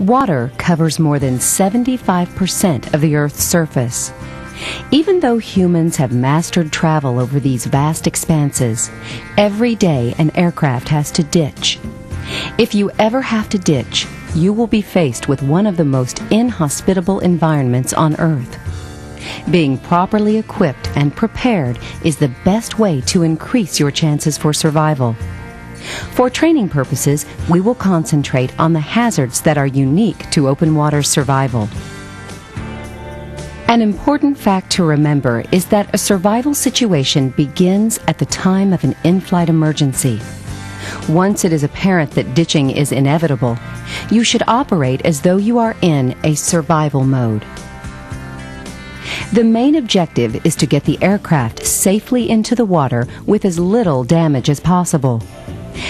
Water covers more than 75% of the Earth's surface. Even though humans have mastered travel over these vast expanses, every day an aircraft has to ditch. If you ever have to ditch, you will be faced with one of the most inhospitable environments on Earth. Being properly equipped and prepared is the best way to increase your chances for survival. For training purposes, we will concentrate on the hazards that are unique to open water survival. An important fact to remember is that a survival situation begins at the time of an in-flight emergency. Once it is apparent that ditching is inevitable, you should operate as though you are in a survival mode. The main objective is to get the aircraft safely into the water with as little damage as possible.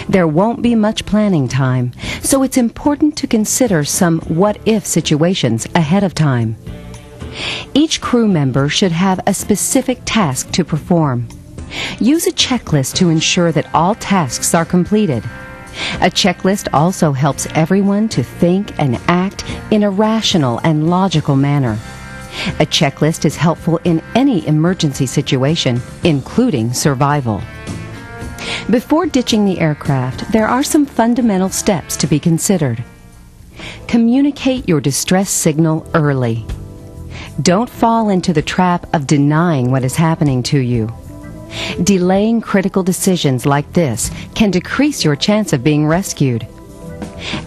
There won't be much planning time, so it's important to consider some what-if situations ahead of time. Each crew member should have a specific task to perform. Use a checklist to ensure that all tasks are completed. A checklist also helps everyone to think and act in a rational and logical manner. A checklist is helpful in any emergency situation, including survival. Before ditching the aircraft, there are some fundamental steps to be considered. Communicate your distress signal early. Don't fall into the trap of denying what is happening to you. Delaying critical decisions like this can decrease your chance of being rescued.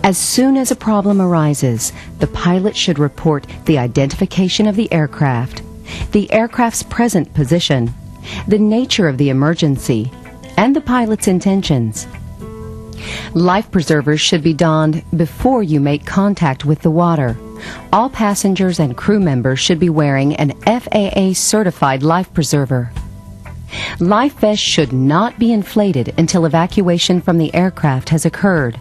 As soon as a problem arises, the pilot should report the identification of the aircraft's present position, the nature of the emergency, and the pilot's intentions. Life preservers should be donned before you make contact with the water. All passengers and crew members should be wearing an FAA-certified life preserver. Life vests should not be inflated until evacuation from the aircraft has occurred.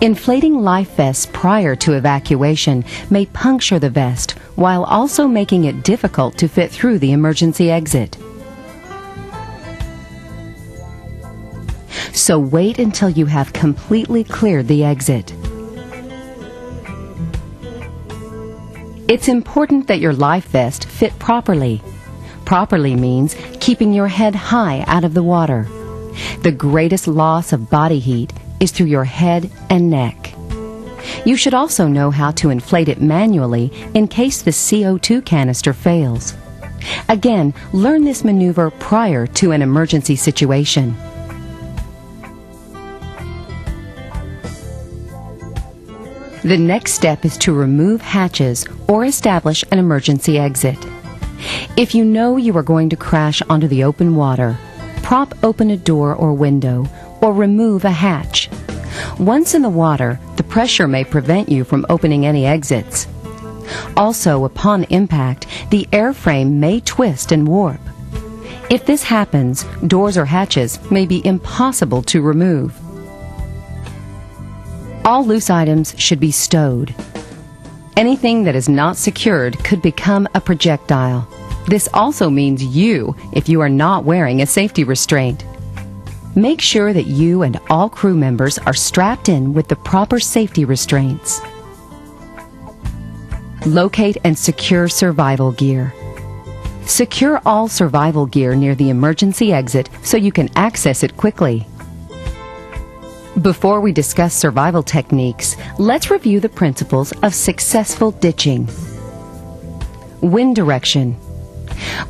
Inflating life vests prior to evacuation may puncture the vest while also making it difficult to fit through the emergency exit. So wait until you have completely cleared the exit. It's important that your life vest fit properly. Properly means keeping your head high out of the water. The greatest loss of body heat is through your head and neck. You should also know how to inflate it manually in case the CO2 canister fails. Again, learn this maneuver prior to an emergency situation. The next step is to remove hatches or establish an emergency exit. If you know you are going to crash onto the open water, prop open a door or window or remove a hatch. Once in the water, the pressure may prevent you from opening any exits. Also, upon impact, the airframe may twist and warp. If this happens, doors or hatches may be impossible to remove. All loose items should be stowed. Anything that is not secured could become a projectile. This also means you if you are not wearing a safety restraint. Make sure that you and all crew members are strapped in with the proper safety restraints. Locate and secure survival gear. Secure all survival gear near the emergency exit so you can access it quickly. Before we discuss survival techniques, let's review the principles of successful ditching. Wind direction.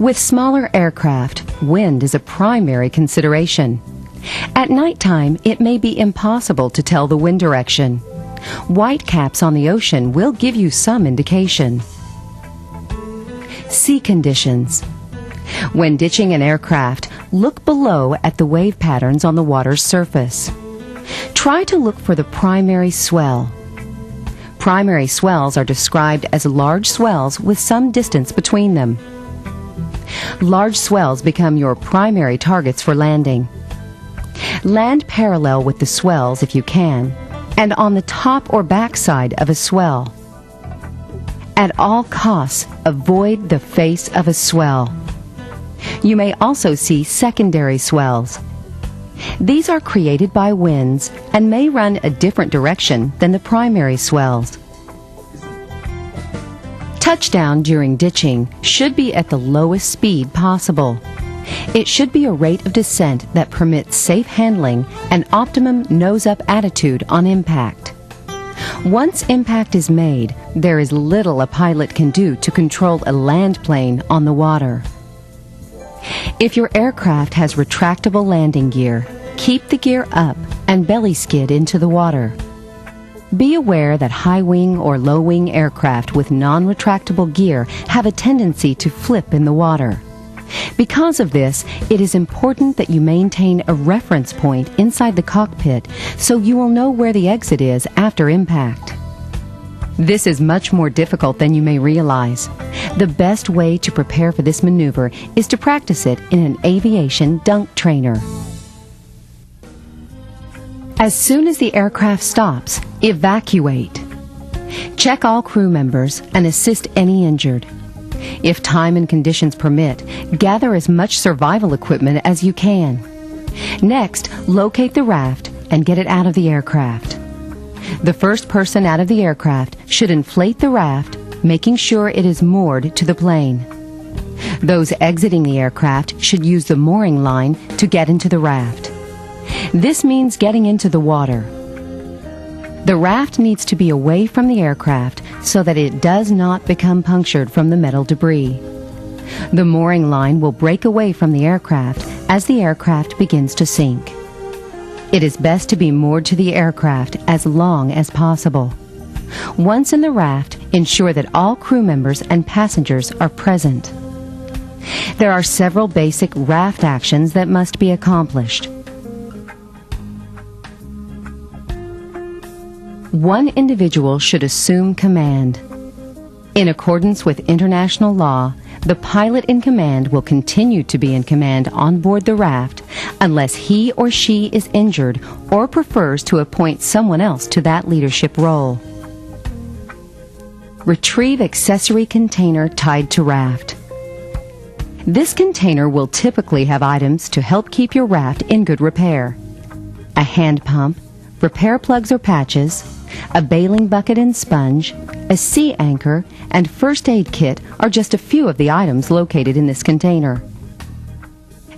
With smaller aircraft, wind is a primary consideration. At nighttime, it may be impossible to tell the wind direction. White caps on the ocean will give you some indication. Sea conditions. When ditching an aircraft, look below at the wave patterns on the water's surface. Try to look for the primary swell. Primary swells are described as large swells with some distance between them. Large swells become your primary targets for landing. Land parallel with the swells if you can, and on the top or back side of a swell. At all costs, avoid the face of a swell. You may also see secondary swells. These are created by winds and may run a different direction than the primary swells. Touchdown during ditching should be at the lowest speed possible. It should be a rate of descent that permits safe handling and optimum nose-up attitude on impact. Once impact is made, there is little a pilot can do to control a land plane on the water. If your aircraft has retractable landing gear, keep the gear up and belly skid into the water. Be aware that high-wing or low-wing aircraft with non-retractable gear have a tendency to flip in the water. Because of this, it is important that you maintain a reference point inside the cockpit so you will know where the exit is after impact. This is much more difficult than you may realize. The best way to prepare for this maneuver is to practice it in an aviation dunk trainer. As soon as the aircraft stops, evacuate. Check all crew members and assist any injured. If time and conditions permit, gather as much survival equipment as you can. Next, locate the raft and get it out of the aircraft. The first person out of the aircraft should inflate the raft, making sure it is moored to the plane. Those exiting the aircraft should use the mooring line to get into the raft. This means getting into the water. The raft needs to be away from the aircraft so that it does not become punctured from the metal debris. The mooring line will break away from the aircraft as the aircraft begins to sink. It is best to be moored to the aircraft as long as possible. Once in the raft, ensure that all crew members and passengers are present. There are several basic raft actions that must be accomplished. One individual should assume command. In accordance with international law, the pilot in command will continue to be in command on board the raft unless he or she is injured or prefers to appoint someone else to that leadership role. Retrieve accessory container tied to raft. This container will typically have items to help keep your raft in good repair. A hand pump, repair plugs or patches, a bailing bucket and sponge, a sea anchor, and first aid kit are just a few of the items located in this container.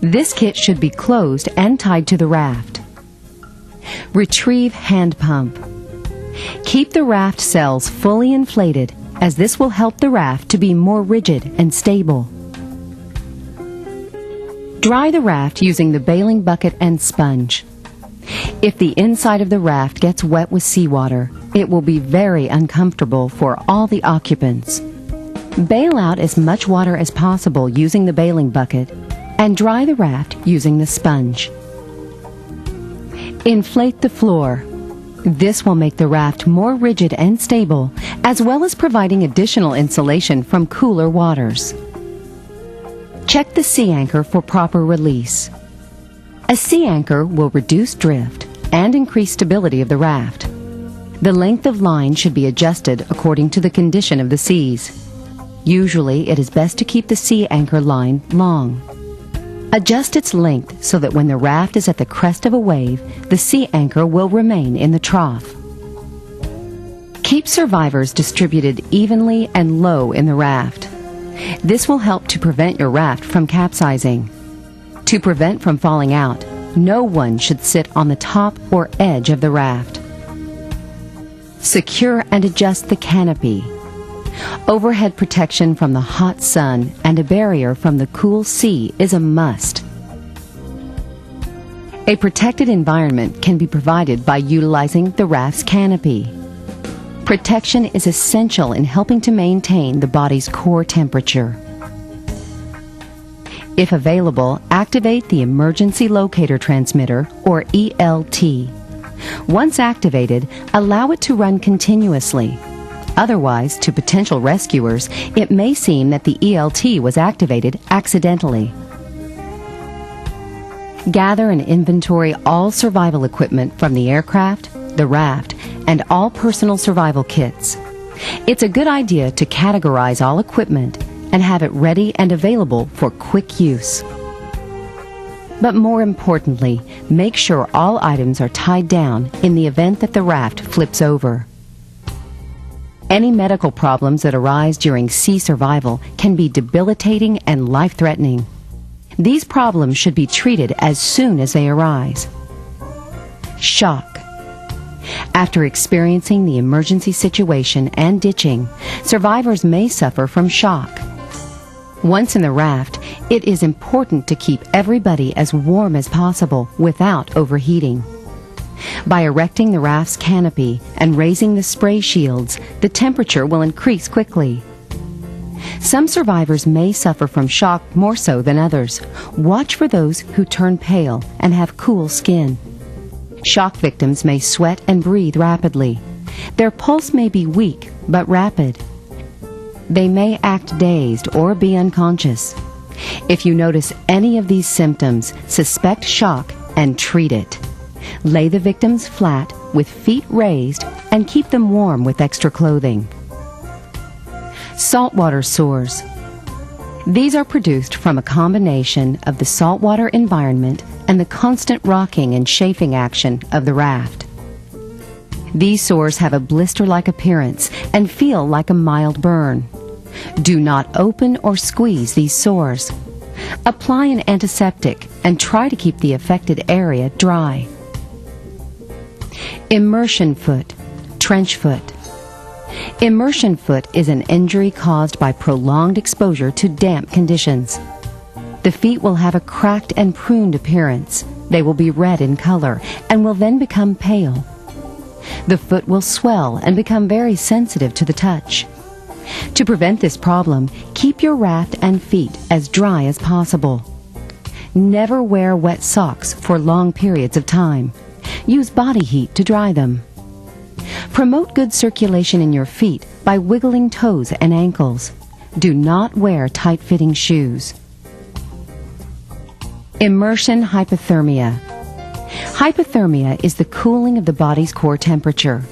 This kit should be closed and tied to the raft. Retrieve hand pump. Keep the raft cells fully inflated, as this will help the raft to be more rigid and stable. Dry the raft using the bailing bucket and sponge. If the inside of the raft gets wet with seawater, it will be very uncomfortable for all the occupants. Bail out as much water as possible using the bailing bucket and dry the raft using the sponge. Inflate the floor. This will make the raft more rigid and stable, as well as providing additional insulation from cooler waters. Check the sea anchor for proper release. A sea anchor will reduce drift and increase stability of the raft. The length of line should be adjusted according to the condition of the seas. Usually, it is best to keep the sea anchor line long. Adjust its length so that when the raft is at the crest of a wave, the sea anchor will remain in the trough. Keep survivors distributed evenly and low in the raft. This will help to prevent your raft from capsizing. To prevent from falling out, no one should sit on the top or edge of the raft. Secure and adjust the canopy. Overhead protection from the hot sun and a barrier from the cool sea is a must. A protected environment can be provided by utilizing the raft's canopy. Protection is essential in helping to maintain the body's core temperature. If available, activate the Emergency Locator Transmitter, or ELT. Once activated, allow it to run continuously. Otherwise, to potential rescuers, it may seem that the ELT was activated accidentally. Gather and inventory all survival equipment from the aircraft, the raft, and all personal survival kits. It's a good idea to categorize all equipment and have it ready and available for quick use. But more importantly, make sure all items are tied down in the event that the raft flips over. Any medical problems that arise during sea survival can be debilitating and life-threatening. These problems should be treated as soon as they arise. Shock. After experiencing the emergency situation and ditching, survivors may suffer from shock. Once in the raft, it is important to keep everybody as warm as possible without overheating. By erecting the raft's canopy and raising the spray shields, the temperature will increase quickly. Some survivors may suffer from shock more so than others. Watch for those who turn pale and have cool skin. Shock victims may sweat and breathe rapidly. Their pulse may be weak but rapid. They may act dazed or be unconscious. If you notice any of these symptoms, suspect shock and treat it. Lay the victims flat with feet raised and keep them warm with extra clothing. Saltwater sores. These are produced from a combination of the saltwater environment and the constant rocking and chafing action of the raft. These sores have a blister-like appearance and feel like a mild burn. Do not open or squeeze these sores. Apply an antiseptic and try to keep the affected area dry. Immersion foot, trench foot. Immersion foot is an injury caused by prolonged exposure to damp conditions. The feet will have a cracked and pruned appearance. They will be red in color and will then become pale. The foot will swell and become very sensitive to the touch. To prevent this problem, keep your raft and feet as dry as possible. Never wear wet socks for long periods of time. Use body heat to dry them. Promote good circulation in your feet by wiggling toes and ankles. Do not wear tight-fitting shoes. Immersion hypothermia. Hypothermia is the cooling of the body's core temperature.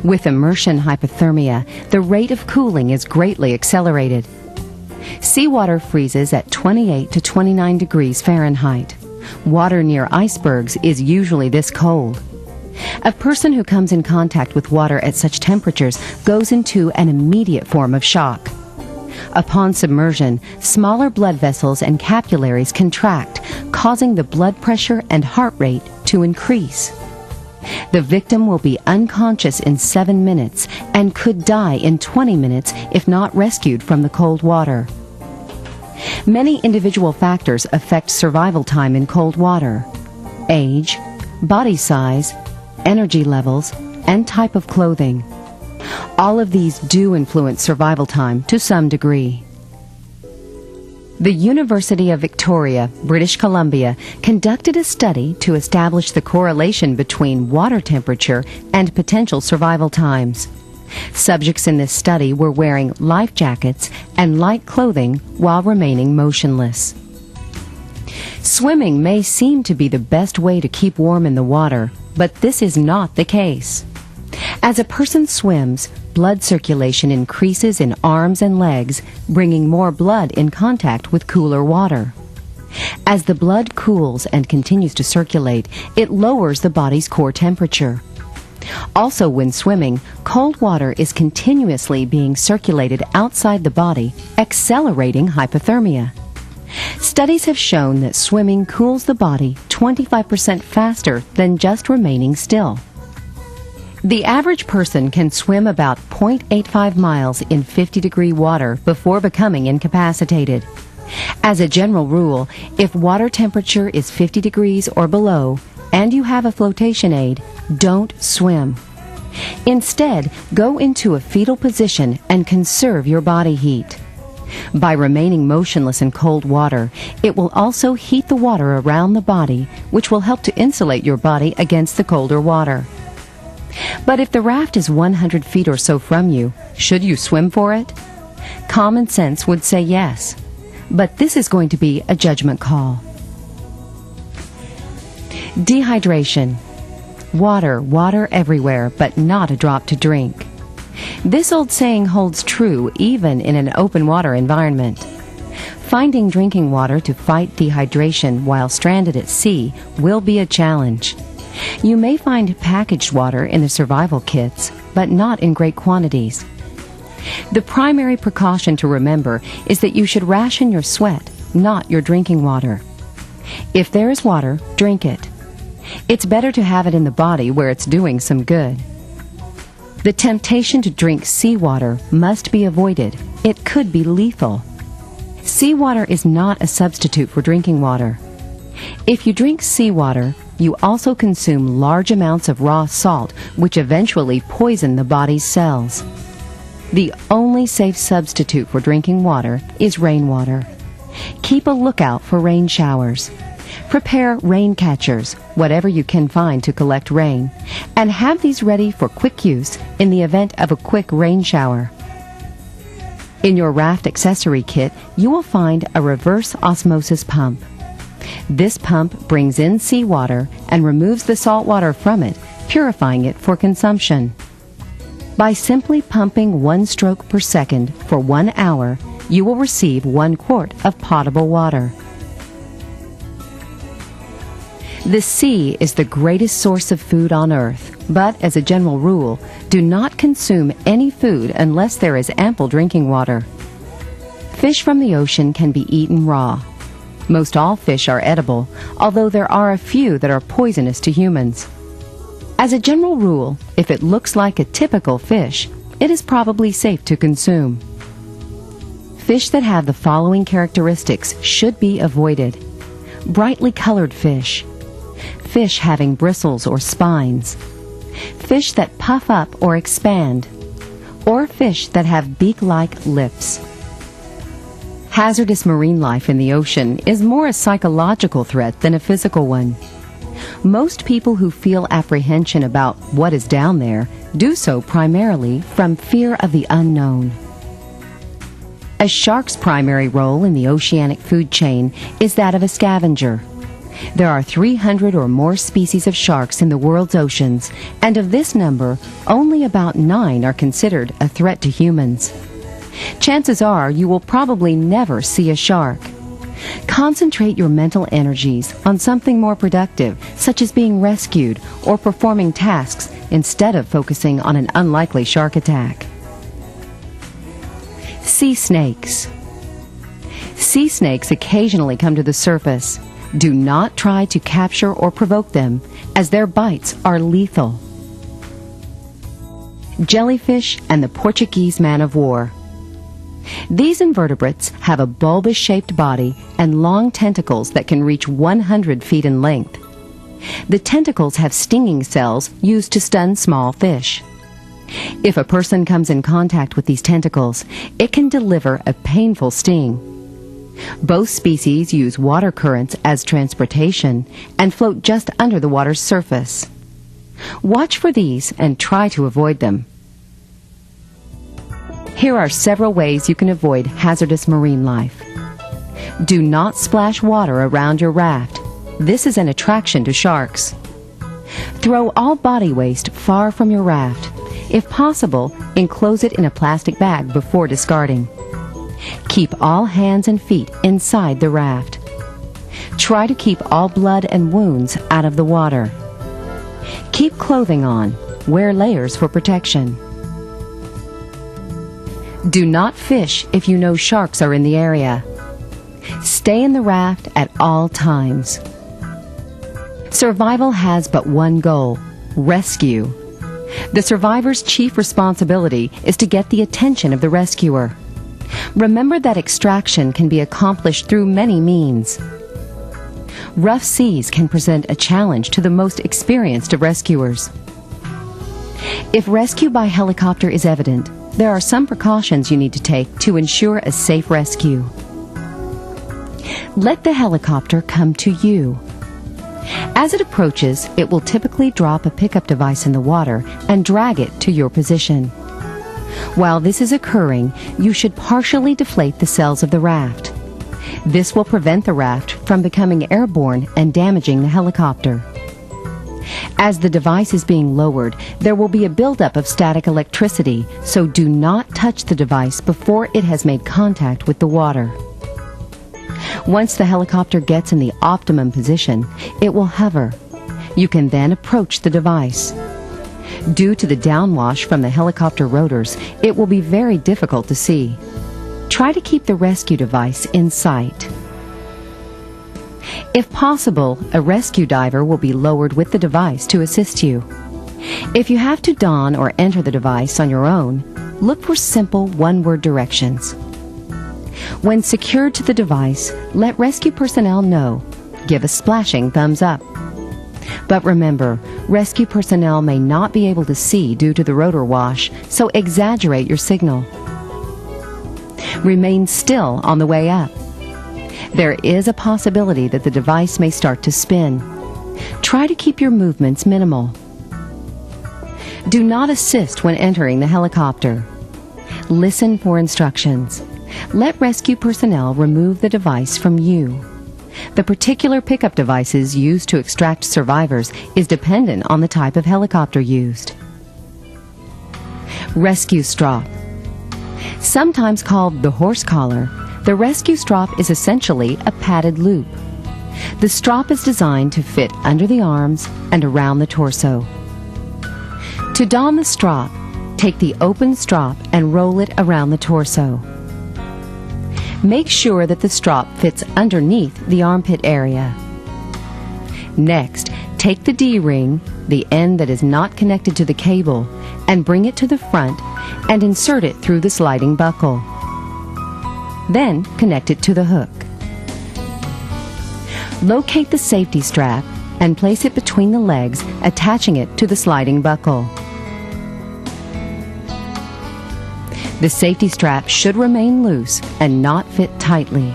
With immersion hypothermia, the rate of cooling is greatly accelerated. Seawater freezes at 28 to 29 degrees Fahrenheit. Water near icebergs is usually this cold. A person who comes in contact with water at such temperatures goes into an immediate form of shock. Upon submersion, smaller blood vessels and capillaries contract, causing the blood pressure and heart rate to increase. The victim will be unconscious in 7 minutes and could die in 20 minutes if not rescued from the cold water. Many individual factors affect survival time in cold water: age, body size, energy levels, and type of clothing. All of these do influence survival time to some degree. The University of Victoria, British Columbia, conducted a study to establish the correlation between water temperature and potential survival times. Subjects in this study were wearing life jackets and light clothing while remaining motionless. Swimming may seem to be the best way to keep warm in the water, but this is not the case. As a person swims, blood circulation increases in arms and legs, bringing more blood in contact with cooler water. As the blood cools and continues to circulate, it lowers the body's core temperature. Also, when swimming, cold water is continuously being circulated outside the body, accelerating hypothermia. Studies have shown that swimming cools the body 25% faster than just remaining still. The average person can swim about 0.85 miles in 50-degree water before becoming incapacitated. As a general rule, if water temperature is 50 degrees or below and you have a flotation aid, don't swim. Instead, go into a fetal position and conserve your body heat. By remaining motionless in cold water, it will also heat the water around the body, which will help to insulate your body against the colder water. But if the raft is 100 feet or so from you, should you swim for it? Common sense would say yes, but this is going to be a judgment call. Dehydration. Water, water everywhere, but not a drop to drink. This old saying holds true even in an open water environment. Finding drinking water to fight dehydration while stranded at sea will be a challenge. You may find packaged water in the survival kits, but not in great quantities. The primary precaution to remember is that you should ration your sweat, not your drinking water. If there is water, drink it. It's better to have it in the body where it's doing some good. The temptation to drink seawater must be avoided. It could be lethal. Seawater is not a substitute for drinking water. If you drink seawater, you also consume large amounts of raw salt, which eventually poison the body's cells. The only safe substitute for drinking water is rainwater. Keep a lookout for rain showers. Prepare rain catchers, whatever you can find to collect rain, and have these ready for quick use in the event of a quick rain shower. In your raft accessory kit, you will find a reverse osmosis pump. This pump brings in seawater and removes the salt water from it, purifying it for consumption. By simply pumping 1 stroke per second for 1 hour, you will receive 1 quart of potable water. The sea is the greatest source of food on Earth, but as a general rule, do not consume any food unless there is ample drinking water. Fish from the ocean can be eaten raw. Most all fish are edible, although there are a few that are poisonous to humans. As a general rule, if it looks like a typical fish, it is probably safe to consume. Fish that have the following characteristics should be avoided. Brightly colored fish. Fish having bristles or spines. Fish that puff up or expand. Or fish that have beak-like lips. Hazardous marine life in the ocean is more a psychological threat than a physical one. Most people who feel apprehension about what is down there do so primarily from fear of the unknown. A shark's primary role in the oceanic food chain is that of a scavenger. There are 300 or more species of sharks in the world's oceans, and of this number, only about 9 are considered a threat to humans. Chances are you will probably never see a shark. Concentrate your mental energies on something more productive, such as being rescued or performing tasks, instead of focusing on an unlikely shark attack. Sea snakes. Sea snakes occasionally come to the surface. Do not try to capture or provoke them, as their bites are lethal. Jellyfish and the Portuguese man-of-war. These invertebrates have a bulbous-shaped body and long tentacles that can reach 100 feet in length. The tentacles have stinging cells used to stun small fish. If a person comes in contact with these tentacles, it can deliver a painful sting. Both species use water currents as transportation and float just under the water's surface. Watch for these and try to avoid them. Here are several ways you can avoid hazardous marine life. Do not splash water around your raft. This is an attraction to sharks. Throw all body waste far from your raft. If possible, enclose it in a plastic bag before discarding. Keep all hands and feet inside the raft. Try to keep all blood and wounds out of the water. Keep clothing on. Wear layers for protection. Do not fish if you know sharks are in the area. Stay in the raft at all times. Survival has but one goal: rescue. The survivor's chief responsibility is to get the attention of the rescuer. Remember that extraction can be accomplished through many means. Rough seas can present a challenge to the most experienced of rescuers. If rescue by helicopter is evident, there are some precautions you need to take to ensure a safe rescue. Let the helicopter come to you. As it approaches, it will typically drop a pickup device in the water and drag it to your position. While this is occurring, you should partially deflate the sails of the raft. This will prevent the raft from becoming airborne and damaging the helicopter. As the device is being lowered, there will be a buildup of static electricity, so do not touch the device before it has made contact with the water. Once the helicopter gets in the optimum position, it will hover. You can then approach the device. Due to the downwash from the helicopter rotors, it will be very difficult to see. Try to keep the rescue device in sight. If possible, a rescue diver will be lowered with the device to assist you. If you have to don or enter the device on your own, look for simple one-word directions. When secured to the device, let rescue personnel know. Give a splashing thumbs up. But remember, rescue personnel may not be able to see due to the rotor wash, so exaggerate your signal. Remain still on the way up. There is a possibility that the device may start to spin. Try to keep your movements minimal. Do not assist when entering the helicopter. Listen for instructions. Let rescue personnel remove the device from you. The particular pickup devices used to extract survivors is dependent on the type of helicopter used. Rescue strop. Sometimes called the horse collar, the rescue strop is essentially a padded loop. The strop is designed to fit under the arms and around the torso. To don the strop, take the open strop and roll it around the torso. Make sure that the strop fits underneath the armpit area. Next, take the D-ring, the end that is not connected to the cable, and bring it to the front and insert it through the sliding buckle. Then connect it to the hook. Locate the safety strap and place it between the legs, attaching it to the sliding buckle. The safety strap should remain loose and not fit tightly.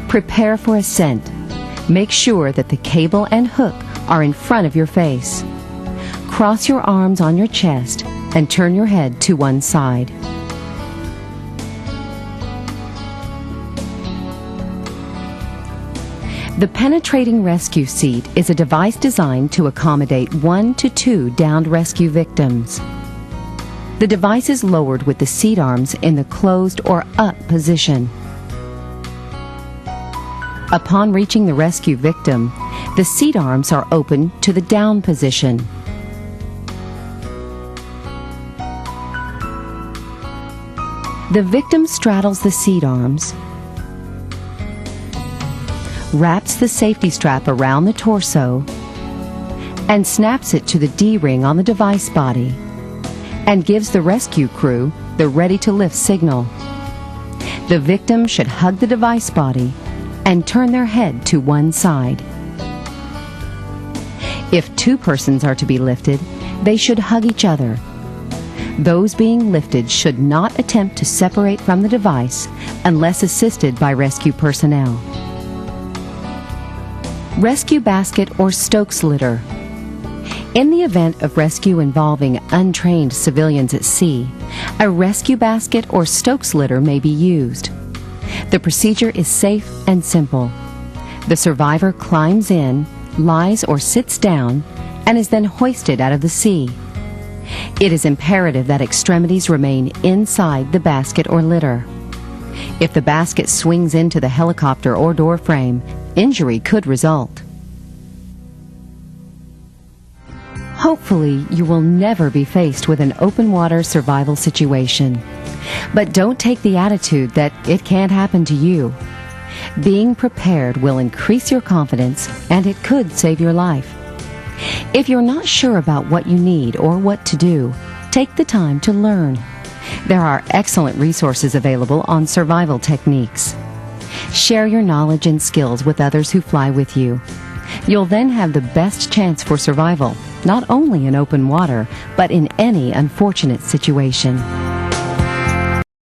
Prepare for ascent. Make sure that the cable and hook are in front of your face. Cross your arms on your chest and turn your head to one side. The penetrating rescue seat is a device designed to accommodate 1 to 2 downed rescue victims. The device is lowered with the seat arms in the closed or up position. Upon reaching the rescue victim, the seat arms are open to the down position. The victim straddles the seat arms, wraps the safety strap around the torso, and snaps it to the D-ring on the device body, and gives the rescue crew the ready-to-lift signal. The victim should hug the device body and turn their head to one side. If 2 persons are to be lifted, they should hug each other. Those being lifted should not attempt to separate from the device unless assisted by rescue personnel. Rescue basket or Stokes litter. In the event of rescue involving untrained civilians at sea, a rescue basket or Stokes litter may be used. The procedure is safe and simple. The survivor climbs in, lies or sits down, and is then hoisted out of the sea. It is imperative that extremities remain inside the basket or litter. If the basket swings into the helicopter or door frame, injury could result. Hopefully, you will never be faced with an open water survival situation. But don't take the attitude that it can't happen to you. Being prepared will increase your confidence, and it could save your life. If you're not sure about what you need or what to do, take the time to learn. There are excellent resources available on survival techniques. Share your knowledge and skills with others who fly with you. You'll then have the best chance for survival, not only in open water, but in any unfortunate situation.